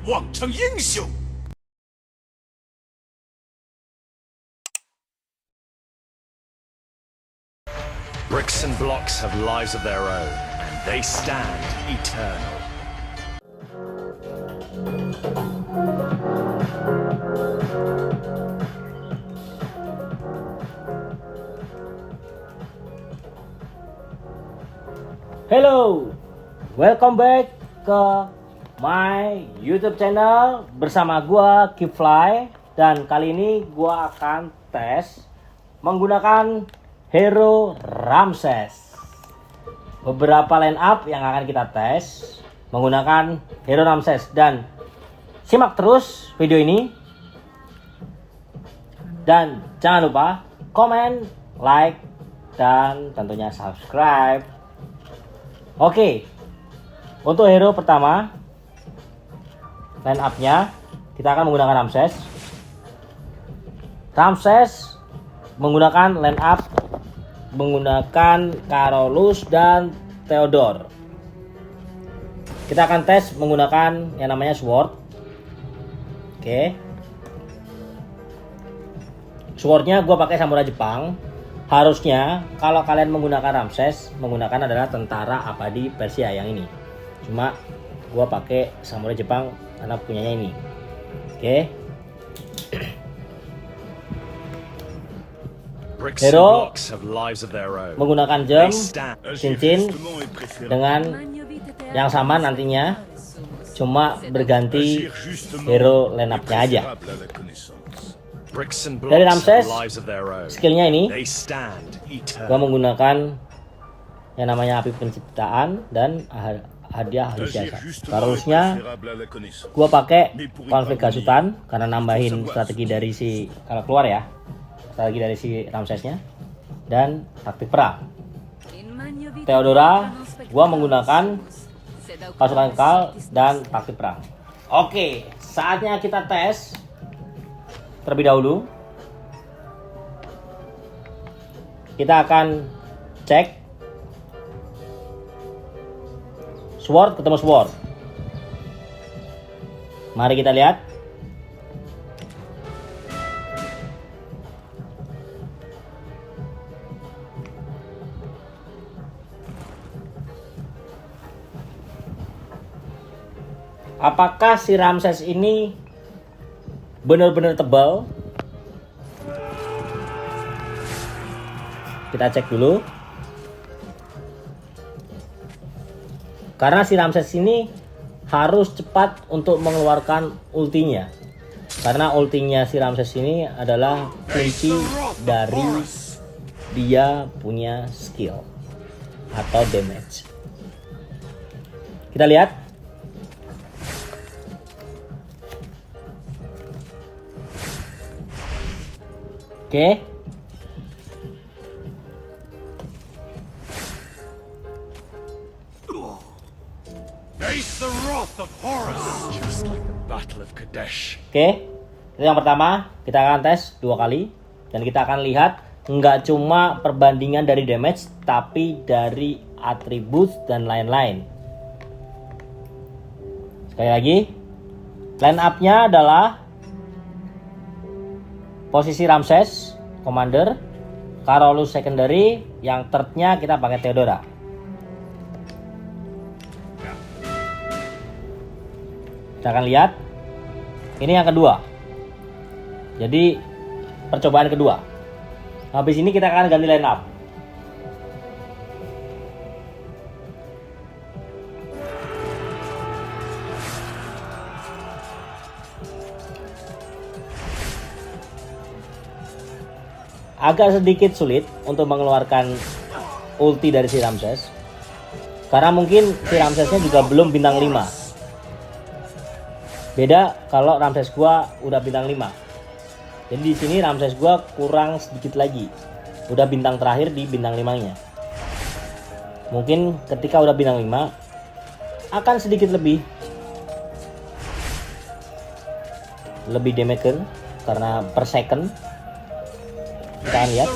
望成英雄。 Bricks and blocks have lives of their own, and they stand eternal. Hello, welcome back ke my YouTube channel bersama gua Kifly, dan kali ini gua akan tes menggunakan hero Ramses. Beberapa line up yang akan kita tes menggunakan hero Ramses, dan simak terus video ini dan jangan lupa komen, like, dan tentunya subscribe. Oke, untuk hero pertama line up-nya kita akan menggunakan Ramses. Ramses menggunakan line up menggunakan Carolus dan Theodore. Kita akan tes menggunakan yang namanya Sword. Oke. Swordnya gue pakai samurai Jepang. Harusnya kalau kalian menggunakan Ramses, menggunakan adalah tentara abadi Persia yang ini. Cuma gue pakai samurai Jepang karena punyanya ini. Oke. Hero menggunakan gem, cincin dengan yang sama nantinya, cuma berganti hero line up-nya aja. Dari Ramses, skillnya ini gua menggunakan yang namanya api penciptaan dan hadiah halus biasa. Harusnya gua pakai konflik gasutan karena nambahin strategi dari si kalau keluar ya, strategi dari si Ramsesnya, dan taktik perang. Theodora gua menggunakan pasukan kekal dan taktik perang. Oke, saatnya kita tes. Terlebih dahulu kita akan cek Sword ketemu Sword. Mari kita lihat. Apakah si Ramses ini benar-benar tebal? Kita cek dulu. Karena si Ramses ini harus cepat untuk mengeluarkan ultinya. Karena ultinya si Ramses ini adalah kunci dari dia punya skill atau damage. Kita lihat. Oke. Oke, itu yang pertama. Kita akan tes 2 kali dan kita akan lihat nggak cuma perbandingan dari damage, tapi dari atribut dan lain-lain. Sekali lagi, line up-nya adalah posisi Ramses, Commander, Carolus Secondary, yang third-nya kita pakai Theodora. Kita akan lihat. Ini yang kedua. Jadi percobaan kedua. Habis ini kita akan ganti line up. Agak sedikit sulit untuk mengeluarkan ulti dari si Ramses, karena mungkin si Ramsesnya juga belum bintang 5. Beda kalau Ramses gua udah bintang 5. Jadi di sini Ramses gua kurang sedikit lagi. Udah bintang terakhir di bintang 5-nya. Mungkin ketika udah bintang 5 akan sedikit lebih damage karena per second. Kita akan lihat.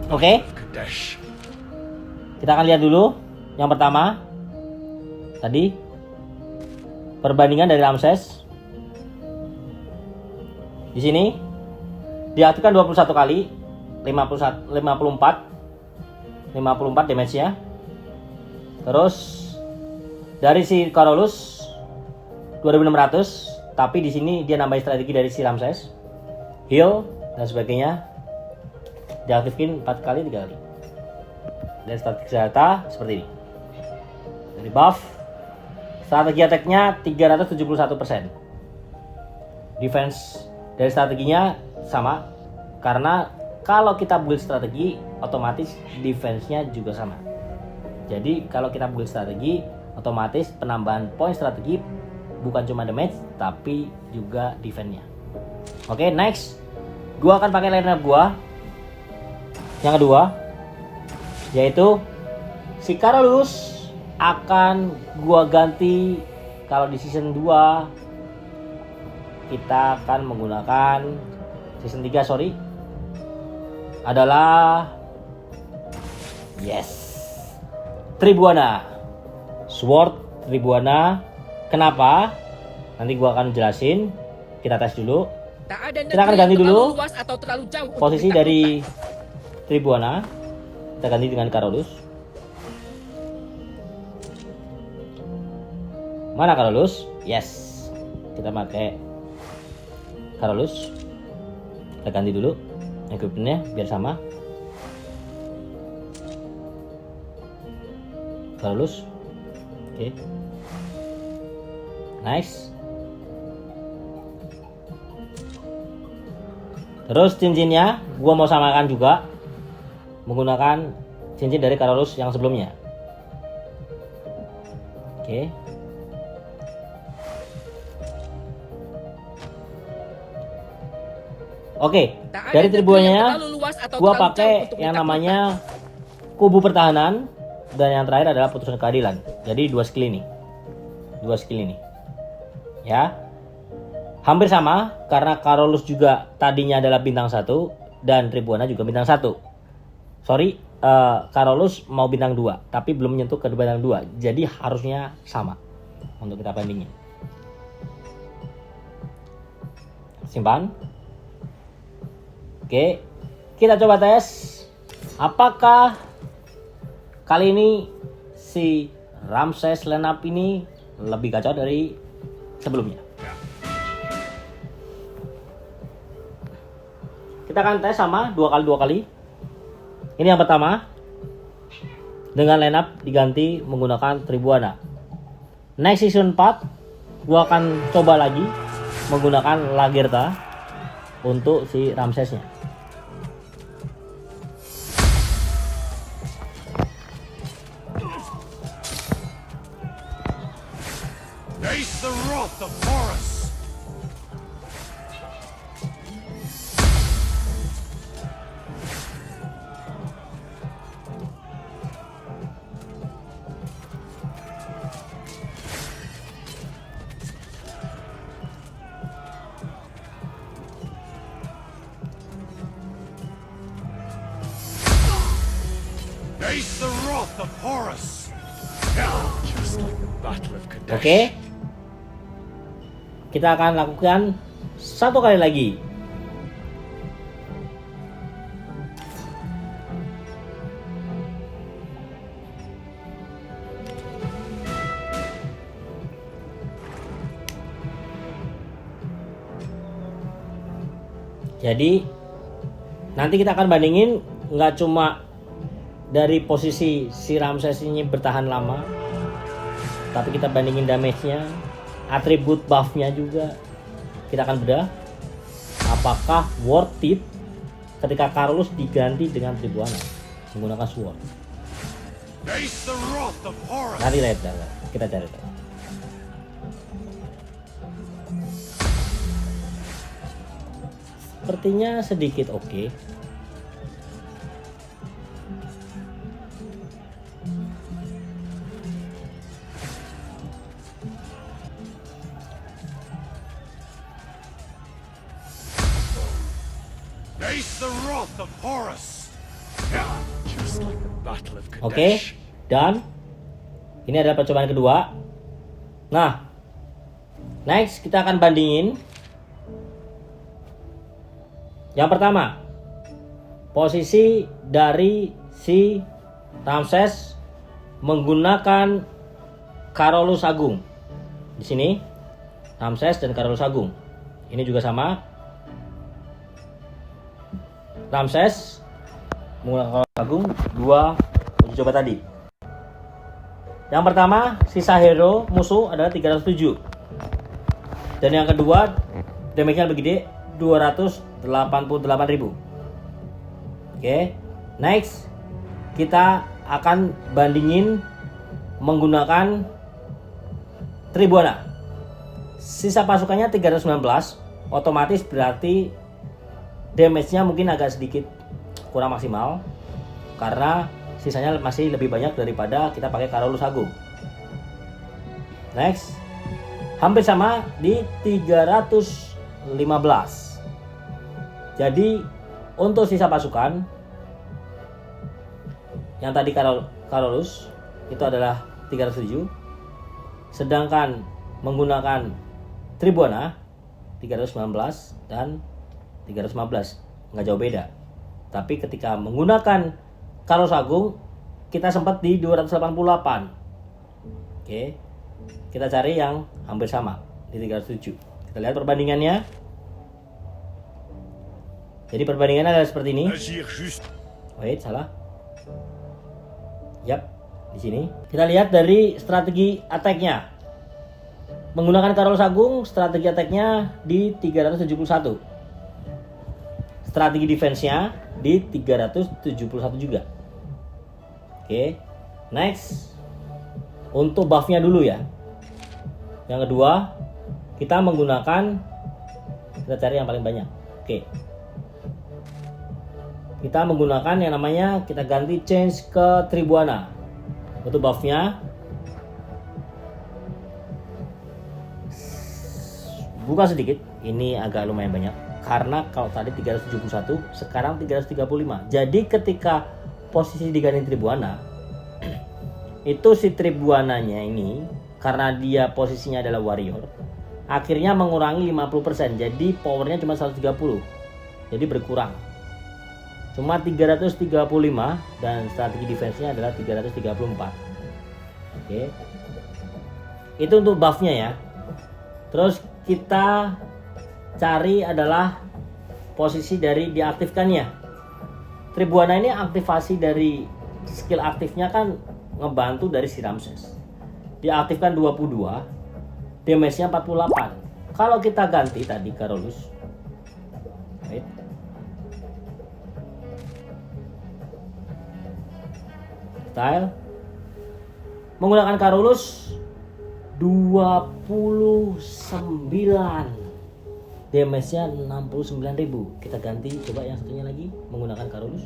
Oke, Kadesh. Kita akan lihat dulu yang pertama tadi perbandingan dari Ramses. Di sini diaktifkan 21 kali 54 damage-nya. Terus dari si Carolus 2600, tapi di sini dia nambahin strategi dari si Ramses, heal dan sebagainya. Diaktifkan 4 kali 3 kali. Dan strategi senjata seperti ini. Dari buff, strategi attack-nya 371%. Defense dari strateginya sama, karena kalau kita build strategi otomatis defense-nya juga sama. Jadi kalau kita build strategi otomatis penambahan poin strategi bukan cuma damage tapi juga defense-nya. Oke, next gua akan pakai lineup gua yang kedua, yaitu si Carolus akan gua ganti. Kalau di season 2 kita akan menggunakan season 3 adalah Tribuana, Sword Tribuana. Kenapa? Nanti gua akan jelasin. Kita tes dulu. Kita akan ganti dulu posisi dari Tribuana. Kita ganti dengan Carolus. Mana Carolus? Yes. Kita pakai Carolus. Kita ganti dulu equipment-nya biar sama. Carolus. Oke. Nice. Terus cincinnya gua mau samakan juga menggunakan cincin dari Carolus yang sebelumnya. Oke. Oke, dari tribuannya gua pakai yang namanya kubu pertahanan, dan yang terakhir adalah putusan keadilan. Jadi dua skill ini. Ya. Hampir sama karena Carolus juga tadinya adalah bintang 1 dan Tribuana juga bintang 1. Carolus mau bintang 2 tapi belum menyentuh ke bintang 2. Jadi harusnya sama untuk kita bandingin. Simpan. Oke, kita coba tes apakah kali ini si Ramses lineup ini lebih kacau dari sebelumnya. Kita akan tes sama 2 kali. Ini yang pertama, dengan lineup diganti menggunakan Tribuana. Next season 4 gua akan coba lagi menggunakan Lagertha untuk si Ramsesnya. Face the wrath of Horus. Face the wrath of Horus. Just like the Battle of Kadesh. Oke. Kita akan lakukan 1 kali lagi. Jadi nanti kita akan bandingin nggak cuma dari posisi si Ramses ini bertahan lama, tapi kita bandingin damage-nya, atribut buff-nya juga. Kita akan bedah apakah worth it ketika Carolus diganti dengan Tribuana menggunakan sword. Nanti lihat kita cari tahu. Sepertinya sedikit oke. Face the wrath of Horus. Battle of Oke, Kadesh. dan ini adalah percobaan kedua. Nah, next kita akan bandingin. Yang pertama, posisi dari si Ramses menggunakan Carolus Agung. Di sini Ramses dan Carolus Agung. Ini juga sama. Ramses menggunakan Carolus Agung, dua uji coba tadi. Yang pertama, sisa hero musuh adalah 307. Dan yang kedua, damage-nya lebih gede, 288.000. Oke, next kita akan bandingin menggunakan Tribuana. Sisa pasukannya 319, otomatis berarti damage-nya mungkin agak sedikit kurang maksimal karena sisanya masih lebih banyak daripada kita pakai Carolus Agung. Next, hampir sama di 315. Jadi untuk sisa pasukan yang tadi Carolus itu adalah 307, sedangkan menggunakan Tribuana 319 dan 315, nggak jauh beda. Tapi ketika menggunakan Carolus Agung kita sempat di 288. Oke, kita cari yang hampir sama di 307. Kita lihat perbandingannya. Jadi perbandingannya adalah seperti ini. Agir juste. Wait, salah. Yap, di sini. Kita lihat dari strategi attack-nya. Menggunakan Carolus Agung, strategi attack-nya di 371. Strategi defense-nya di 371 juga. Oke, next. Untuk buff-nya dulu ya. Yang kedua, kita menggunakan, kita cari yang paling banyak. Oke. Kita menggunakan yang namanya, kita ganti change ke Tribuana. Untuk buff-nya, buka sedikit, ini agak lumayan banyak. Karena kalau tadi 371, sekarang 335. Jadi ketika posisi diganti Tribuana, itu si Tribuananya ini, karena dia posisinya adalah warrior, akhirnya mengurangi 50%. Jadi powernya cuma 130. Jadi berkurang. Cuma 335 dan strategi defense-nya adalah 334. Oke. Itu untuk buff-nya ya. Terus kita cari adalah posisi dari diaktifkannya. Tribuana ini aktivasi dari skill aktifnya kan ngebantu dari si Ramses. Diaktifkan 22, damage-nya 48. Kalau kita ganti tadi Carolus, right? Style menggunakan Carolus 29, damage-nya 69.000. Kita ganti coba yang satunya lagi menggunakan Carolus.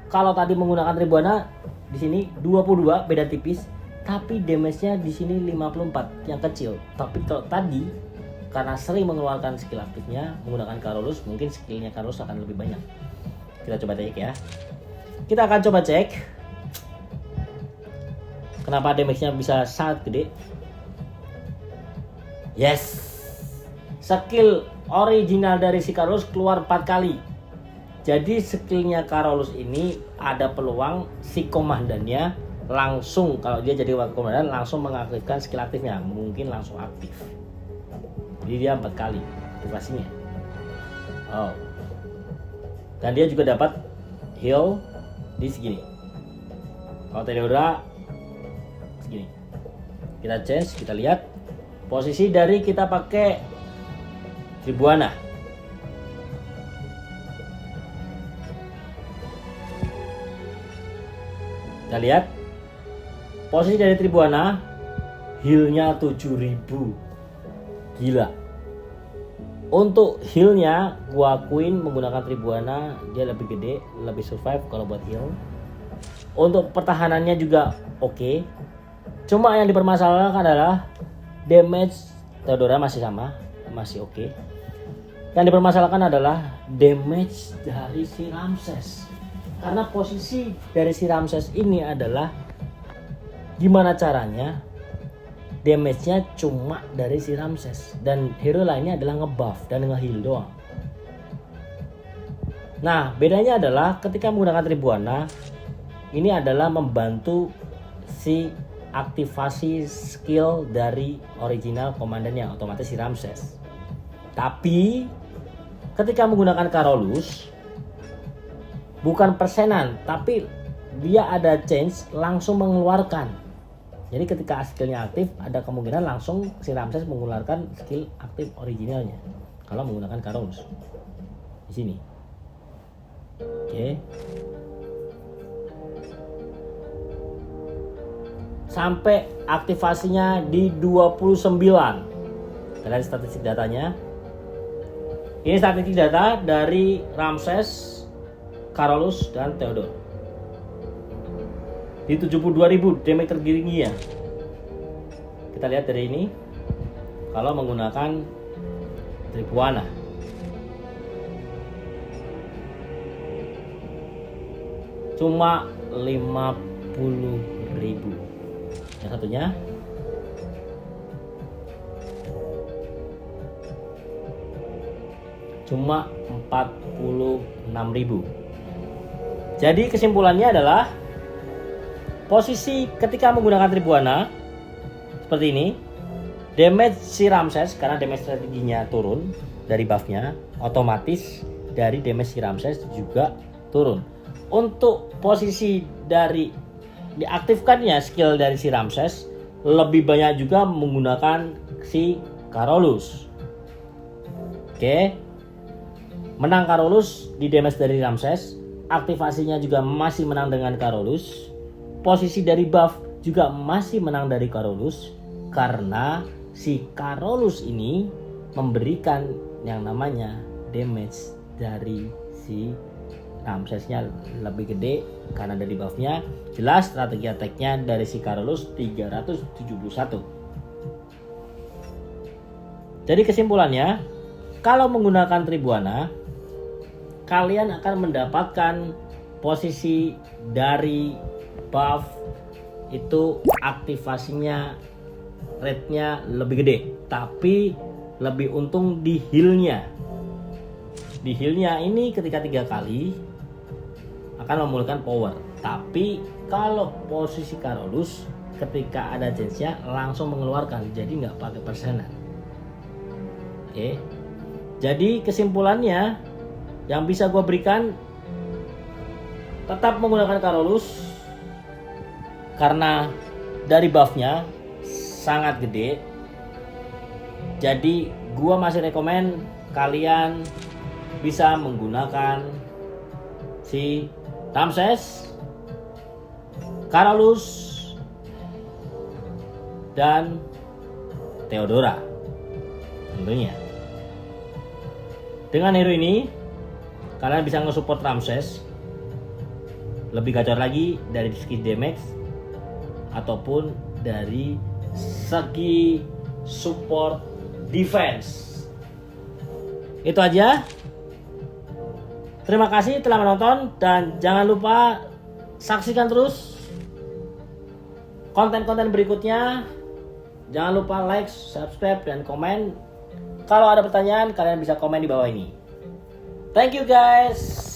Kalau tadi menggunakan Tribuana di sini 22, beda tipis, tapi damage-nya di sini 54 yang kecil. Tapi kalau tadi karena sering mengeluarkan skill aktifnya menggunakan Carolus, mungkin skillnya Carolus akan lebih banyak. Kita coba cek ya. Kita akan coba cek kenapa damage-nya bisa sangat gede. Yes, skill original dari si Carolus keluar 4 kali. Jadi skillnya Carolus ini ada peluang si komandannya langsung, kalau dia jadi wakil komandan, langsung mengaktifkan skill aktifnya, mungkin langsung aktif. Jadi dia 4 kali aktivasinya. Oh. Dan dia juga dapat heal di segini. Kalau Theodora segini. Kita change, kita lihat posisi dari kita pakai Tribuana. Kita lihat posisi dari Tribuana, healnya 7000. Gila. Untuk healnya gua akuin menggunakan Tribuana dia lebih gede, lebih survive kalau buat heal. Untuk pertahanannya juga oke. Cuma yang dipermasalahkan adalah damage Theodora masih sama masih oke. Yang dipermasalahkan adalah damage dari si Ramses. Karena posisi dari si Ramses ini adalah gimana caranya damage-nya cuma dari si Ramses dan hero lainnya adalah ngebuff dan ngeheal doang. Nah, bedanya adalah ketika menggunakan Tribuana ini adalah membantu si aktivasi skill dari original komandannya, otomatis si Ramses. Tapi ketika menggunakan Carolus bukan persenan, tapi dia ada change langsung mengeluarkan. Jadi ketika skillnya aktif ada kemungkinan langsung si Ramses mengeluarkan skill aktif originalnya kalau menggunakan Carolus. Di sini. Oke. Sampai aktivasinya di 29. Kita lihat statistik datanya. Ini statistik data dari Ramses, Carolus, dan Theodore. Di 72.000 damage tertinggi ya. Kita lihat dari ini. Kalau menggunakan Tribuana. Cuma 50.000. Yang satunya cuma 46.000. Jadi kesimpulannya adalah posisi ketika menggunakan Tribuana seperti ini, damage si Ramses karena damage strateginya turun dari buffnya, otomatis dari damage si Ramses juga turun. Untuk posisi dari diaktifkannya skill dari si Ramses lebih banyak juga menggunakan si Carolus. Oke. Menang Carolus di damage dari Ramses, aktivasinya juga masih menang dengan Carolus. Posisi dari buff juga masih menang dari Carolus karena si Carolus ini memberikan yang namanya damage dari si Ramsesnya lebih gede karena dari buffnya. Jelas strategi attack-nya dari si Carolus 371. Jadi kesimpulannya, kalau menggunakan Tribuana kalian akan mendapatkan posisi dari buff itu aktivasinya rate-nya lebih gede, tapi lebih untung di heal-nya. Di heal-nya ini ketika 3 kali akan memulihkan power. Tapi kalau posisi Carolus ketika ada chance-nya langsung mengeluarkan, jadi nggak pakai persenan. Oke. Jadi kesimpulannya yang bisa gue berikan, tetap menggunakan Carolus karena dari buffnya sangat gede. Jadi gue masih rekomen kalian bisa menggunakan si Ramses, Carolus, dan Theodora tentunya. Dengan hero ini kalian bisa nge-support Ramses lebih gacor lagi dari segi damage ataupun dari segi support defense. Itu aja. Terima kasih telah menonton dan jangan lupa saksikan terus konten-konten berikutnya. Jangan lupa like, subscribe, dan komen. Kalau ada pertanyaan kalian bisa komen di bawah ini. Thank you guys.